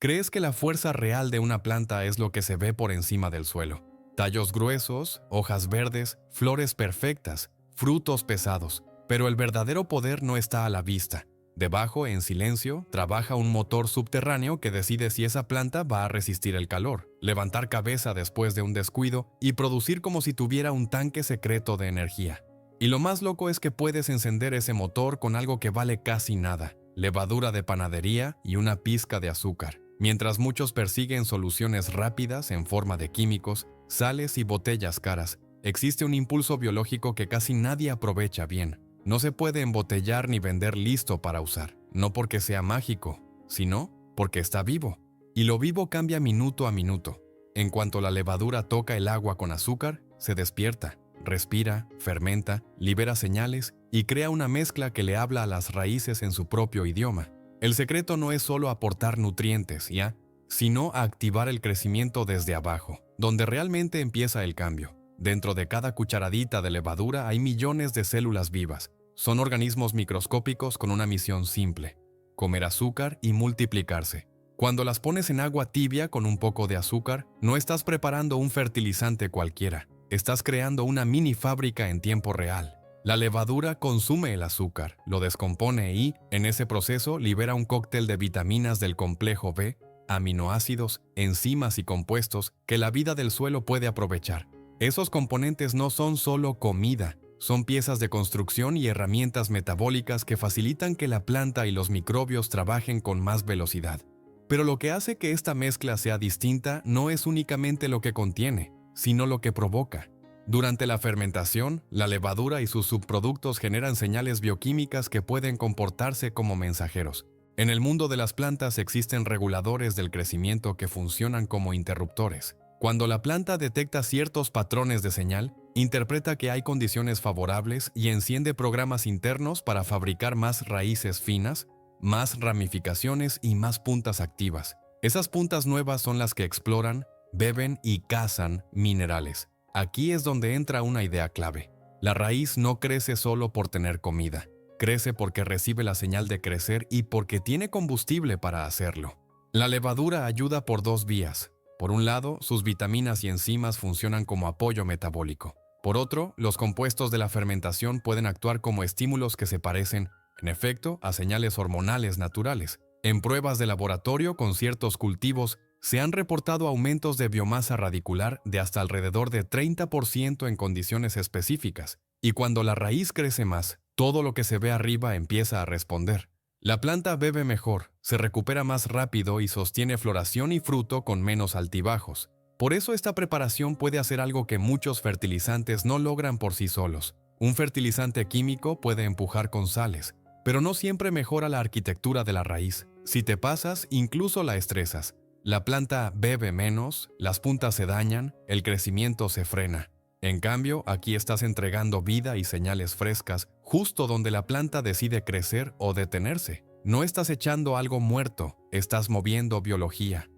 ¿Crees que la fuerza real de una planta es lo que se ve por encima del suelo? Tallos gruesos, hojas verdes, flores perfectas, frutos pesados. Pero el verdadero poder no está a la vista. Debajo, en silencio, trabaja un motor subterráneo que decide si esa planta va a resistir el calor, levantar cabeza después de un descuido y producir como si tuviera un tanque secreto de energía. Y lo más loco es que puedes encender ese motor con algo que vale casi nada, levadura de panadería y una pizca de azúcar. Mientras muchos persiguen soluciones rápidas en forma de químicos, sales y botellas caras, existe un impulso biológico que casi nadie aprovecha bien. No se puede embotellar ni vender listo para usar, no porque sea mágico, sino porque está vivo. Y lo vivo cambia minuto a minuto. En cuanto la levadura toca el agua con azúcar, se despierta, respira, fermenta, libera señales y crea una mezcla que le habla a las raíces en su propio idioma. El secreto no es solo aportar nutrientes, ¿ya?, sino a activar el crecimiento desde abajo, donde realmente empieza el cambio. Dentro de cada cucharadita de levadura hay millones de células vivas. Son organismos microscópicos con una misión simple: comer azúcar y multiplicarse. Cuando las pones en agua tibia con un poco de azúcar, no estás preparando un fertilizante cualquiera. Estás creando una mini fábrica en tiempo real. La levadura consume el azúcar, lo descompone y, en ese proceso, libera un cóctel de vitaminas del complejo B, aminoácidos, enzimas y compuestos que la vida del suelo puede aprovechar. Esos componentes no son solo comida, son piezas de construcción y herramientas metabólicas que facilitan que la planta y los microbios trabajen con más velocidad. Pero lo que hace que esta mezcla sea distinta no es únicamente lo que contiene, sino lo que provoca. Durante la fermentación, la levadura y sus subproductos generan señales bioquímicas que pueden comportarse como mensajeros. En el mundo de las plantas existen reguladores del crecimiento que funcionan como interruptores. Cuando la planta detecta ciertos patrones de señal, interpreta que hay condiciones favorables y enciende programas internos para fabricar más raíces finas, más ramificaciones y más puntas activas. Esas puntas nuevas son las que exploran, beben y cazan minerales. Aquí es donde entra una idea clave. La raíz no crece solo por tener comida. Crece porque recibe la señal de crecer y porque tiene combustible para hacerlo. La levadura ayuda por dos vías. Por un lado, sus vitaminas y enzimas funcionan como apoyo metabólico. Por otro, los compuestos de la fermentación pueden actuar como estímulos que se parecen, en efecto, a señales hormonales naturales. En pruebas de laboratorio con ciertos cultivos, se han reportado aumentos de biomasa radicular de hasta alrededor de 30% en condiciones específicas. Y cuando la raíz crece más, todo lo que se ve arriba empieza a responder. La planta bebe mejor, se recupera más rápido y sostiene floración y fruto con menos altibajos. Por eso esta preparación puede hacer algo que muchos fertilizantes no logran por sí solos. Un fertilizante químico puede empujar con sales, pero no siempre mejora la arquitectura de la raíz. Si te pasas, incluso la estresas. La planta bebe menos, las puntas se dañan, el crecimiento se frena. En cambio, aquí estás entregando vida y señales frescas justo donde la planta decide crecer o detenerse. No estás echando algo muerto, estás moviendo biología.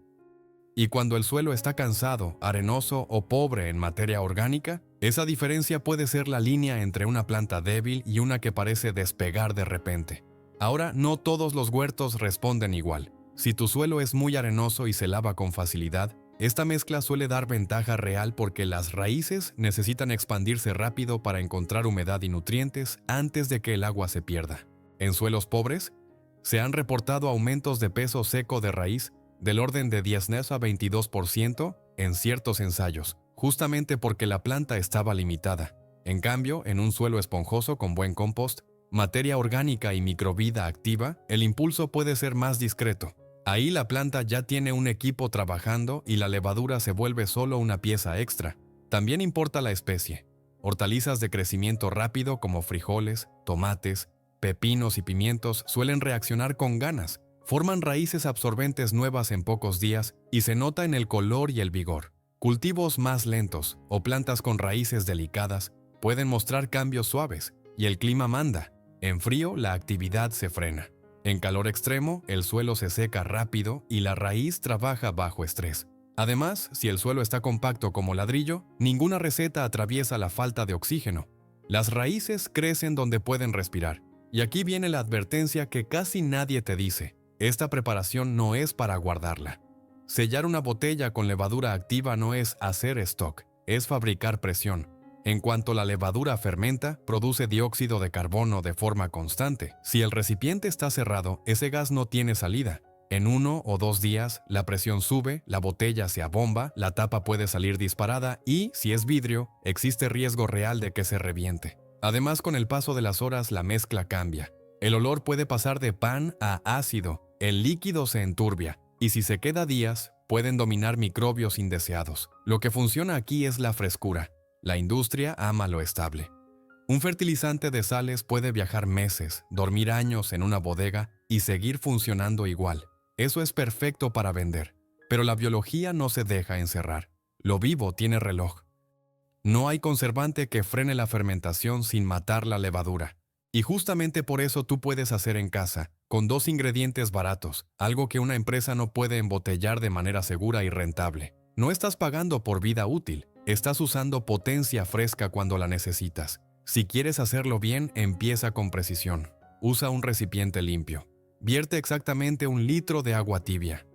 Y cuando el suelo está cansado, arenoso o pobre en materia orgánica, esa diferencia puede ser la línea entre una planta débil y una que parece despegar de repente. Ahora, no todos los huertos responden igual. Si tu suelo es muy arenoso y se lava con facilidad, esta mezcla suele dar ventaja real porque las raíces necesitan expandirse rápido para encontrar humedad y nutrientes antes de que el agua se pierda. En suelos pobres, se han reportado aumentos de peso seco de raíz del orden de 10 a 22% en ciertos ensayos, justamente porque la planta estaba limitada. En cambio, en un suelo esponjoso con buen compost, materia orgánica y microvida activa, el impulso puede ser más discreto. Ahí la planta ya tiene un equipo trabajando y la levadura se vuelve solo una pieza extra. También importa la especie. Hortalizas de crecimiento rápido como frijoles, tomates, pepinos y pimientos suelen reaccionar con ganas, forman raíces absorbentes nuevas en pocos días y se nota en el color y el vigor. Cultivos más lentos o plantas con raíces delicadas pueden mostrar cambios suaves y el clima manda. En frío la actividad se frena. En calor extremo, el suelo se seca rápido y la raíz trabaja bajo estrés. Además, si el suelo está compacto como ladrillo, ninguna receta atraviesa la falta de oxígeno. Las raíces crecen donde pueden respirar. Y aquí viene la advertencia que casi nadie te dice. Esta preparación no es para guardarla. Sellar una botella con levadura activa no es hacer stock, es fabricar presión. En cuanto la levadura fermenta, produce dióxido de carbono de forma constante. Si el recipiente está cerrado, ese gas no tiene salida. En 1 o 2 días, la presión sube, la botella se abomba, la tapa puede salir disparada y, si es vidrio, existe riesgo real de que se reviente. Además, con el paso de las horas, la mezcla cambia. El olor puede pasar de pan a ácido, el líquido se enturbia, y si se queda días, pueden dominar microbios indeseados. Lo que funciona aquí es la frescura. La industria ama lo estable. Un fertilizante de sales puede viajar meses, dormir años en una bodega y seguir funcionando igual. Eso es perfecto para vender. Pero la biología no se deja encerrar. Lo vivo tiene reloj. No hay conservante que frene la fermentación sin matar la levadura. Y justamente por eso tú puedes hacer en casa, con 2 ingredientes baratos, algo que una empresa no puede embotellar de manera segura y rentable. No estás pagando por vida útil, estás usando potencia fresca cuando la necesitas. Si quieres hacerlo bien, empieza con precisión. Usa un recipiente limpio. Vierte exactamente 1 litro de agua tibia.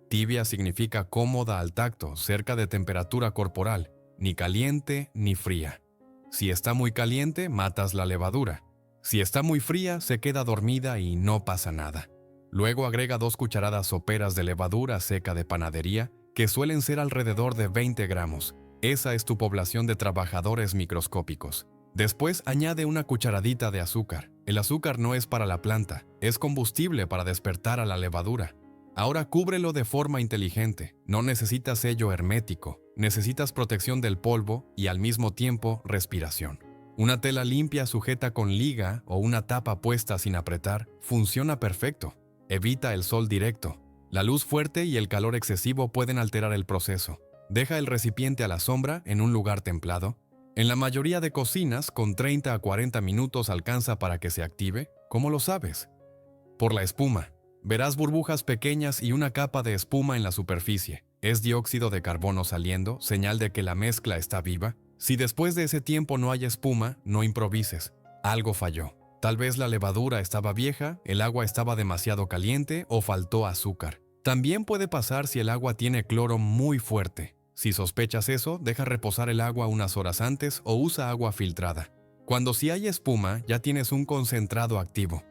Tibia significa cómoda al tacto, cerca de temperatura corporal, ni caliente ni fría. Si está muy caliente, matas la levadura. Si está muy fría, se queda dormida y no pasa nada. Luego agrega 2 cucharadas soperas de levadura seca de panadería, que suelen ser alrededor de 20 gramos. Esa es tu población de trabajadores microscópicos. Después añade 1 cucharadita de azúcar. El azúcar no es para la planta, es combustible para despertar a la levadura. Ahora cúbrelo de forma inteligente. No necesitas sello hermético, necesitas protección del polvo y al mismo tiempo respiración. Una tela limpia sujeta con liga o una tapa puesta sin apretar funciona perfecto. Evita el sol directo. La luz fuerte y el calor excesivo pueden alterar el proceso. Deja el recipiente a la sombra en un lugar templado. En la mayoría de cocinas, con 30 a 40 minutos alcanza para que se active. ¿Cómo lo sabes? Por la espuma. Verás burbujas pequeñas y una capa de espuma en la superficie. Es dióxido de carbono saliendo, señal de que la mezcla está viva. Si después de ese tiempo no hay espuma, no improvises. Algo falló. Tal vez la levadura estaba vieja, el agua estaba demasiado caliente o faltó azúcar. También puede pasar si el agua tiene cloro muy fuerte. Si sospechas eso, deja reposar el agua unas horas antes o usa agua filtrada. Cuando sí hay espuma, ya tienes un concentrado activo.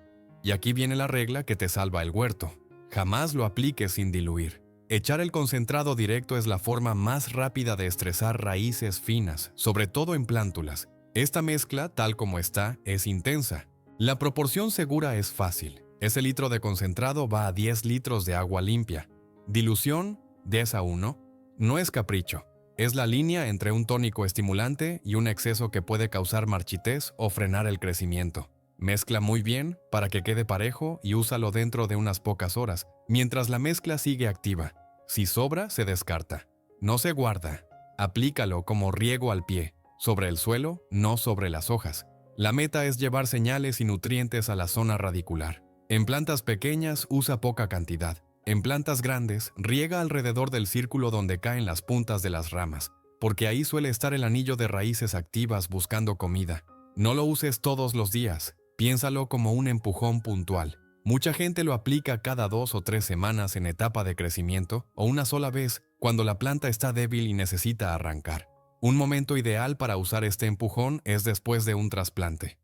Y aquí viene la regla que te salva el huerto. Jamás lo apliques sin diluir. Echar el concentrado directo es la forma más rápida de estresar raíces finas, sobre todo en plántulas. Esta mezcla, tal como está, es intensa. La proporción segura es fácil. Ese litro de concentrado va a 10 litros de agua limpia. Dilución, 10:1. No es capricho. Es la línea entre un tónico estimulante y un exceso que puede causar marchitez o frenar el crecimiento. Mezcla muy bien para que quede parejo y úsalo dentro de unas pocas horas, mientras la mezcla sigue activa. Si sobra, se descarta. No se guarda. Aplícalo como riego al pie, sobre el suelo, no sobre las hojas. La meta es llevar señales y nutrientes a la zona radicular. En plantas pequeñas, usa poca cantidad. En plantas grandes, riega alrededor del círculo donde caen las puntas de las ramas, porque ahí suele estar el anillo de raíces activas buscando comida. No lo uses todos los días. Piénsalo como un empujón puntual. Mucha gente lo aplica cada 2 o 3 semanas en etapa de crecimiento o una sola vez cuando la planta está débil y necesita arrancar. Un momento ideal para usar este empujón es después de un trasplante.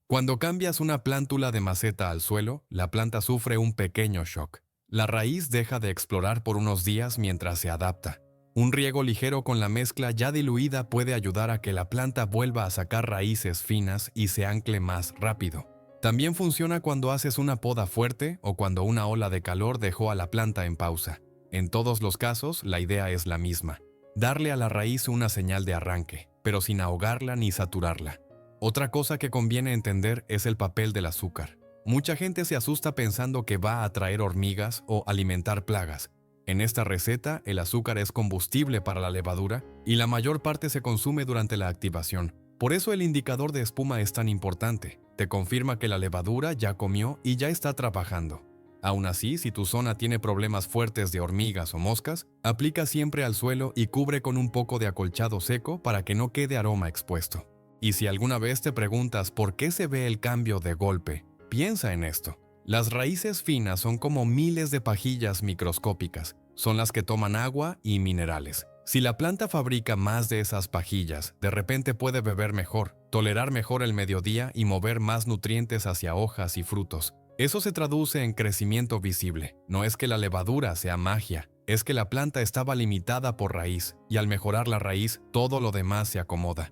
Cuando cambias una plántula de maceta al suelo, la planta sufre un pequeño shock. La raíz deja de explorar por unos días mientras se adapta. Un riego ligero con la mezcla ya diluida puede ayudar a que la planta vuelva a sacar raíces finas y se ancle más rápido. También funciona cuando haces una poda fuerte o cuando una ola de calor dejó a la planta en pausa. En todos los casos, la idea es la misma. Darle a la raíz una señal de arranque, pero sin ahogarla ni saturarla. Otra cosa que conviene entender es el papel del azúcar. Mucha gente se asusta pensando que va a atraer hormigas o alimentar plagas. En esta receta, el azúcar es combustible para la levadura y la mayor parte se consume durante la activación. Por eso el indicador de espuma es tan importante. Te confirma que la levadura ya comió y ya está trabajando. Aún así, si tu zona tiene problemas fuertes de hormigas o moscas, aplica siempre al suelo y cubre con un poco de acolchado seco para que no quede aroma expuesto. Y si alguna vez te preguntas por qué se ve el cambio de golpe, piensa en esto. Las raíces finas son como miles de pajillas microscópicas. Son las que toman agua y minerales. Si la planta fabrica más de esas pajillas, de repente puede beber mejor, tolerar mejor el mediodía y mover más nutrientes hacia hojas y frutos. Eso se traduce en crecimiento visible. No es que la levadura sea magia, es que la planta estaba limitada por raíz, y al mejorar la raíz, todo lo demás se acomoda.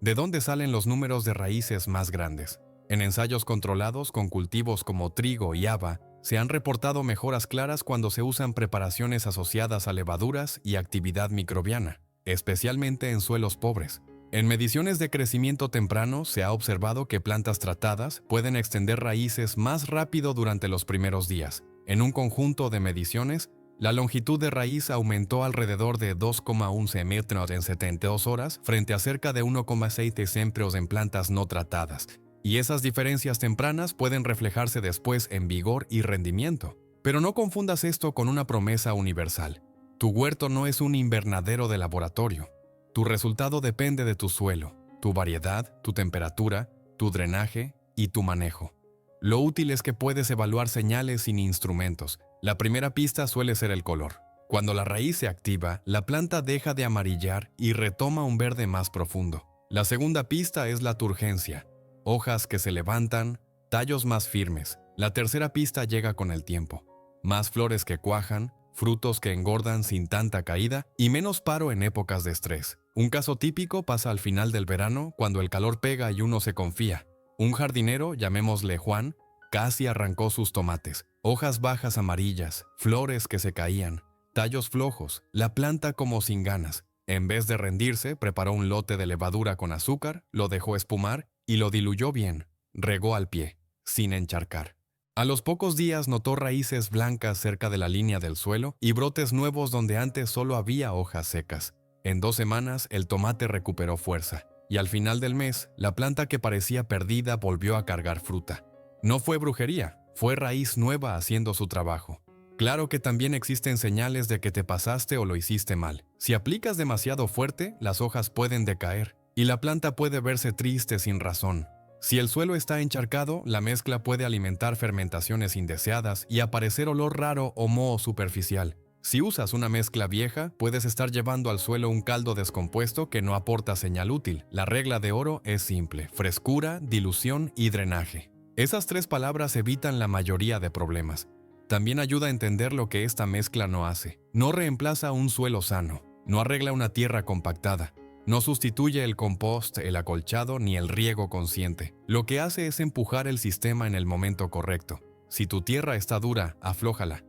¿De dónde salen los números de raíces más grandes? En ensayos controlados con cultivos como trigo y haba, se han reportado mejoras claras cuando se usan preparaciones asociadas a levaduras y actividad microbiana, especialmente en suelos pobres. En mediciones de crecimiento temprano se ha observado que plantas tratadas pueden extender raíces más rápido durante los primeros días. En un conjunto de mediciones, la longitud de raíz aumentó alrededor de 2,1 centímetros en 72 horas frente a cerca de 1,6 centímetros en plantas no tratadas. Y esas diferencias tempranas pueden reflejarse después en vigor y rendimiento. Pero no confundas esto con una promesa universal. Tu huerto no es un invernadero de laboratorio. Tu resultado depende de tu suelo, tu variedad, tu temperatura, tu drenaje y tu manejo. Lo útil es que puedes evaluar señales sin instrumentos. La primera pista suele ser el color. Cuando la raíz se activa, la planta deja de amarillar y retoma un verde más profundo. La segunda pista es la turgencia. Hojas que se levantan, tallos más firmes. La tercera pista llega con el tiempo. Más flores que cuajan, frutos que engordan sin tanta caída y menos paro en épocas de estrés. Un caso típico pasa al final del verano cuando el calor pega y uno se confía. Un jardinero, llamémosle Juan, casi arrancó sus tomates. Hojas bajas amarillas, flores que se caían, tallos flojos, la planta como sin ganas. En vez de rendirse, preparó un lote de levadura con azúcar, lo dejó espumar y lo diluyó bien. Regó al pie, sin encharcar. A los pocos días notó raíces blancas cerca de la línea del suelo y brotes nuevos donde antes solo había hojas secas. En 2 semanas el tomate recuperó fuerza y al final del mes la planta que parecía perdida volvió a cargar fruta. No fue brujería, fue raíz nueva haciendo su trabajo. Claro que también existen señales de que te pasaste o lo hiciste mal. Si aplicas demasiado fuerte, las hojas pueden decaer y la planta puede verse triste sin razón. Si el suelo está encharcado, la mezcla puede alimentar fermentaciones indeseadas y aparecer olor raro o moho superficial. Si usas una mezcla vieja, puedes estar llevando al suelo un caldo descompuesto que no aporta señal útil. La regla de oro es simple: frescura, dilución y drenaje. Esas 3 palabras evitan la mayoría de problemas. También ayuda a entender lo que esta mezcla no hace. No reemplaza un suelo sano, no arregla una tierra compactada. No sustituye el compost, el acolchado ni el riego consciente. Lo que hace es empujar el sistema en el momento correcto. Si tu tierra está dura, aflójala.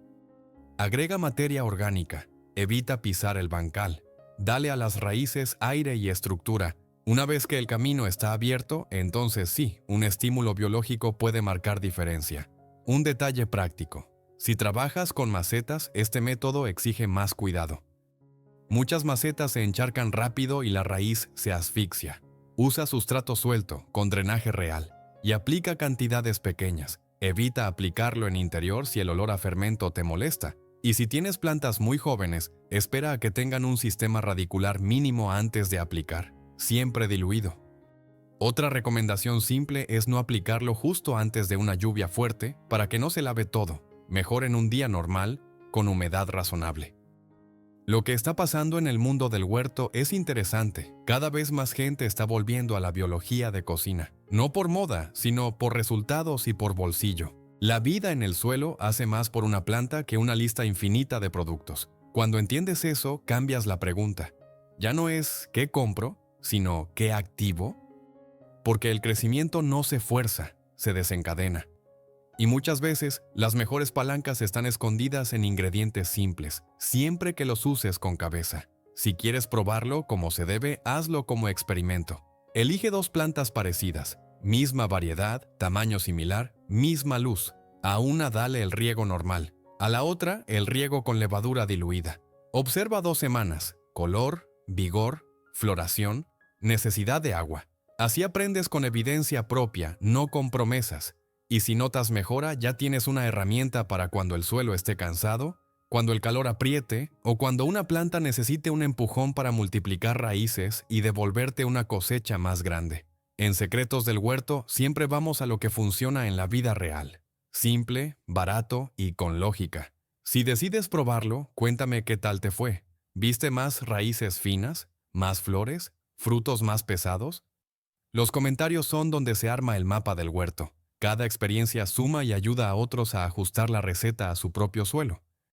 Agrega materia orgánica. Evita pisar el bancal. Dale a las raíces aire y estructura. Una vez que el camino está abierto, entonces sí, un estímulo biológico puede marcar diferencia. Un detalle práctico. Si trabajas con macetas, este método exige más cuidado. Muchas macetas se encharcan rápido y la raíz se asfixia. Usa sustrato suelto, con drenaje real, y aplica cantidades pequeñas. Evita aplicarlo en interior si el olor a fermento te molesta. Y si tienes plantas muy jóvenes, espera a que tengan un sistema radicular mínimo antes de aplicar, siempre diluido. Otra recomendación simple es no aplicarlo justo antes de una lluvia fuerte para que no se lave todo, mejor en un día normal, con humedad razonable. Lo que está pasando en el mundo del huerto es interesante. Cada vez más gente está volviendo a la biología de cocina. No por moda, sino por resultados y por bolsillo. La vida en el suelo hace más por una planta que una lista infinita de productos. Cuando entiendes eso, cambias la pregunta. Ya no es ¿qué compro?, sino ¿qué activo? Porque el crecimiento no se fuerza, se desencadena. Y muchas veces, las mejores palancas están escondidas en ingredientes simples, siempre que los uses con cabeza. Si quieres probarlo como se debe, hazlo como experimento. Elige 2 plantas parecidas, misma variedad, tamaño similar, misma luz. A una dale el riego normal, a la otra el riego con levadura diluida. Observa 2 semanas, color, vigor, floración, necesidad de agua. Así aprendes con evidencia propia, no con promesas. Y si notas mejora, ya tienes una herramienta para cuando el suelo esté cansado, cuando el calor apriete o cuando una planta necesite un empujón para multiplicar raíces y devolverte una cosecha más grande. En Secretos del Huerto siempre vamos a lo que funciona en la vida real. Simple, barato y con lógica. Si decides probarlo, cuéntame qué tal te fue. ¿Viste más raíces finas? ¿Más flores? ¿Frutos más pesados? Los comentarios son donde se arma el mapa del huerto. Cada experiencia suma y ayuda a otros a ajustar la receta a su propio suelo.